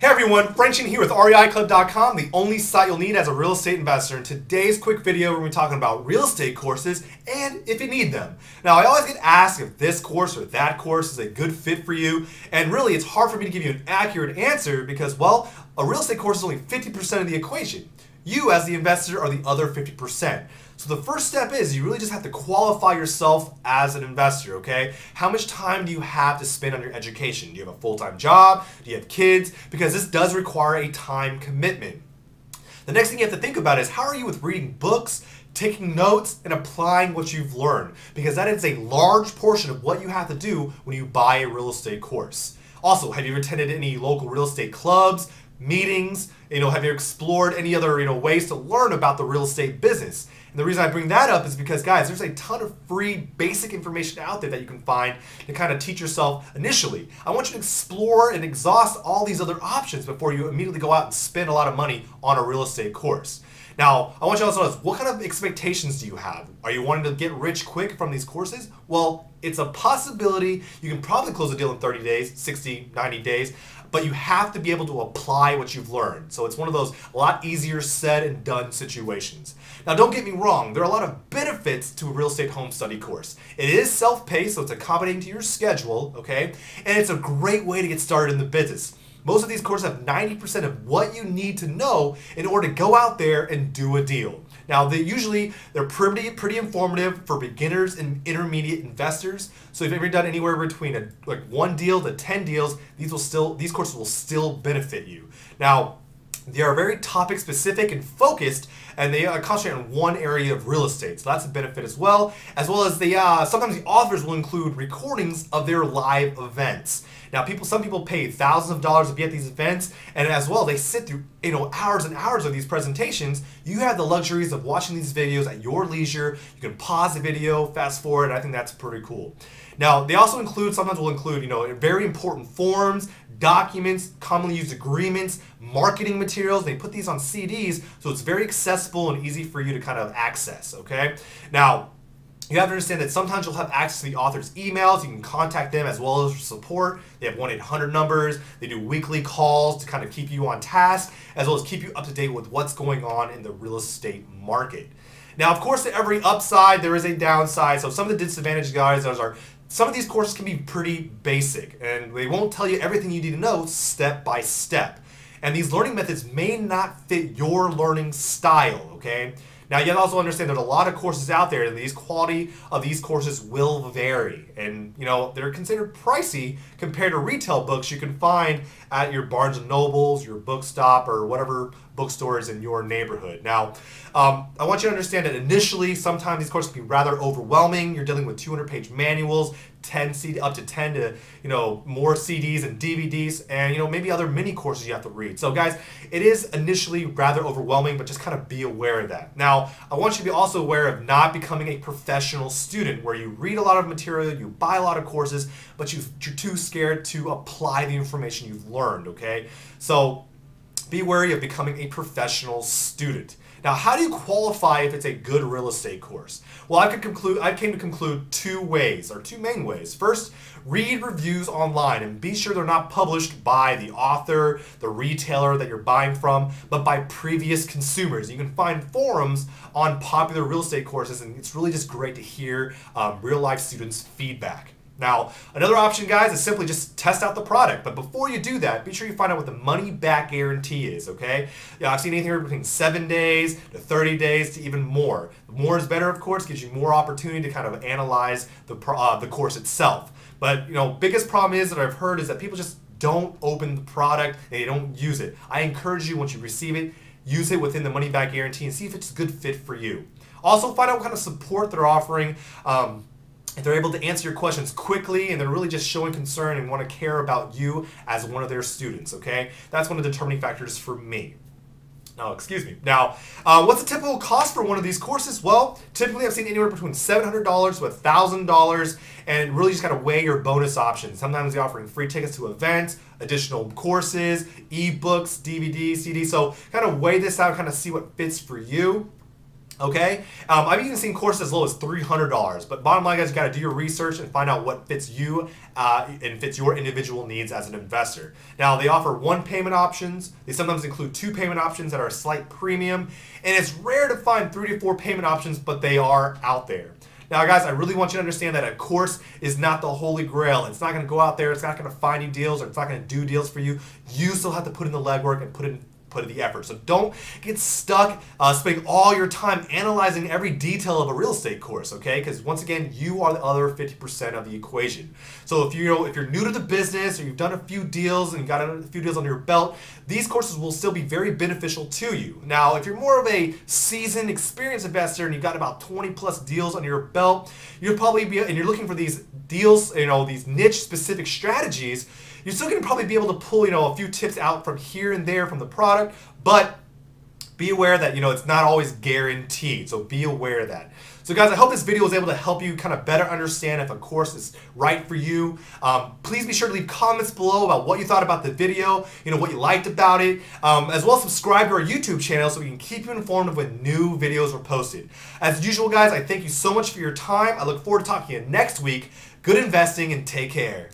Hey everyone, Frank Chen here with REIClub.com, the only site you'll need as a real estate investor. In today's quick video, we're going to be talking about real estate courses and if you need them. Now, I always get asked if this course or that course is a good fit for you, and really it's hard for me to give you an accurate answer because, well, a real estate course is only 50% of the equation. You, as the investor, are the other 50%. So the first step is you really just have to qualify yourself as an investor, okay? How much time do you have to spend on your education? Do you have a full-time job? Do you have kids? Because this does require a time commitment. The next thing you have to think about is how are you with reading books, taking notes, and applying what you've learned? Because that is a large portion of what you have to do when you buy a real estate course. Also, have you attended any local real estate clubs, meetings? Have you explored any other ways to learn about the real estate business? And the reason I bring that up is because, guys, there's a ton of free basic information out there that you can find to kind of teach yourself initially. I want you to explore and exhaust all these other options before you immediately go out and spend a lot of money on a real estate course. Now, I want you to also ask, what kind of expectations do you have? Are you wanting to get rich quick from these courses? Well, it's a possibility. You can probably close a deal in 30 days, 60, 90 days, but you have to be able to apply what you've learned. So it's one of those a lot easier said and done situations. Now, don't get me wrong, there are a lot of benefits to a real estate home study course. It is self-paced, so it's accommodating to your schedule, okay? And it's a great way to get started in the business. Most of these courses have 90% of what you need to know in order to go out there and do a deal. Now, they're pretty informative for beginners and intermediate investors. So if you've ever done anywhere between like 1 deal to 10 deals, these courses will still benefit you. Now, they are very topic specific and focused, and they concentrate on one area of real estate. So that's a benefit as well as sometimes the authors will include recordings of their live events. Now, some people pay thousands of dollars to be at these events, and as well, they sit through hours and hours of these presentations. You have the luxuries of watching these videos at your leisure. You can pause the video, fast forward. I think that's pretty cool. Now, they also sometimes will include, very important forms, documents, commonly used agreements, marketing materials. They put these on CDs, so it's very accessible and easy for you to kind of access, okay? Now, you have to understand that sometimes you'll have access to the author's emails. You can contact them as well as support. They have 1-800 numbers. They do weekly calls to kind of keep you on task, as well as keep you up to date with what's going on in the real estate market. Now, of course, to every upside, there is a downside. So some of the disadvantages, guys, some of these courses can be pretty basic, and they won't tell you everything you need to know step by step. And these learning methods may not fit your learning style, okay? Now, you have to also understand there's a lot of courses out there, and the quality of these courses will vary. And, they're considered pricey compared to retail books you can find at your Barnes & Nobles, your Bookstop, or whatever bookstore is in your neighborhood. Now, I want you to understand that initially, sometimes these courses can be rather overwhelming. You're dealing with 200-page manuals, up to 10 to more CDs and DVDs, and maybe other mini courses you have to read. So guys, it is initially rather overwhelming, but just kind of be aware of that. Now, I want you to be also aware of not becoming a professional student where you read a lot of material, you buy a lot of courses, but you're too scared to apply the information you've learned, okay? So be wary of becoming a professional student. Now, how do you qualify if it's a good real estate course? Well, I came to conclude two main ways. First, read reviews online and be sure they're not published by the author, the retailer that you're buying from, but by previous consumers. You can find forums on popular real estate courses, and it's really just great to hear real life students' feedback. Now, another option, guys, is simply just test out the product. But before you do that, be sure you find out what the money-back guarantee is, okay? I've seen anything between 7 days to 30 days to even more. The more is better, of course, gives you more opportunity to kind of analyze the course itself. But, biggest problem is that I've heard is that people just don't open the product and they don't use it. I encourage you, once you receive it, use it within the money-back guarantee and see if it's a good fit for you. Also, find out what kind of support they're offering. If they're able to answer your questions quickly and they're really just showing concern and want to care about you as one of their students, okay? That's one of the determining factors for me. Now, what's the typical cost for one of these courses? Well, typically I've seen anywhere between $700 to $1,000, and really just kind of weigh your bonus options. Sometimes they're offering free tickets to events, additional courses, ebooks, DVDs, CDs. So kind of weigh this out, kind of see what fits for you. Okay, I've even seen courses as low as $300. But bottom line, guys, you got to do your research and find out what fits you and fits your individual needs as an investor. Now, they offer one payment options. They sometimes include two payment options that are a slight premium, and it's rare to find 3 to 4 payment options, but they are out there. Now, guys, I really want you to understand that a course is not the holy grail. It's not going to go out there. It's not going to find you deals, or it's not going to do deals for you. You still have to put in the legwork and put in the effort. So don't get stuck spending all your time analyzing every detail of a real estate course, okay? Because once again, you are the other 50% of the equation. So if you're new to the business, or you've done a few deals and you got a few deals under your belt, these courses will still be very beneficial to you. Now, if you're more of a seasoned, experienced investor and you've got about 20 plus deals under your belt, you'll probably be, and you're looking for these deals, these niche specific strategies, you're still going to probably be able to pull, a few tips out from here and there from the product, but be aware that, it's not always guaranteed. So be aware of that. So guys, I hope this video was able to help you kind of better understand if a course is right for you. Please be sure to leave comments below about what you thought about the video, what you liked about it, as well as subscribe to our YouTube channel so we can keep you informed of when new videos are posted. As usual, guys, I thank you so much for your time. I look forward to talking to you next week. Good investing and take care.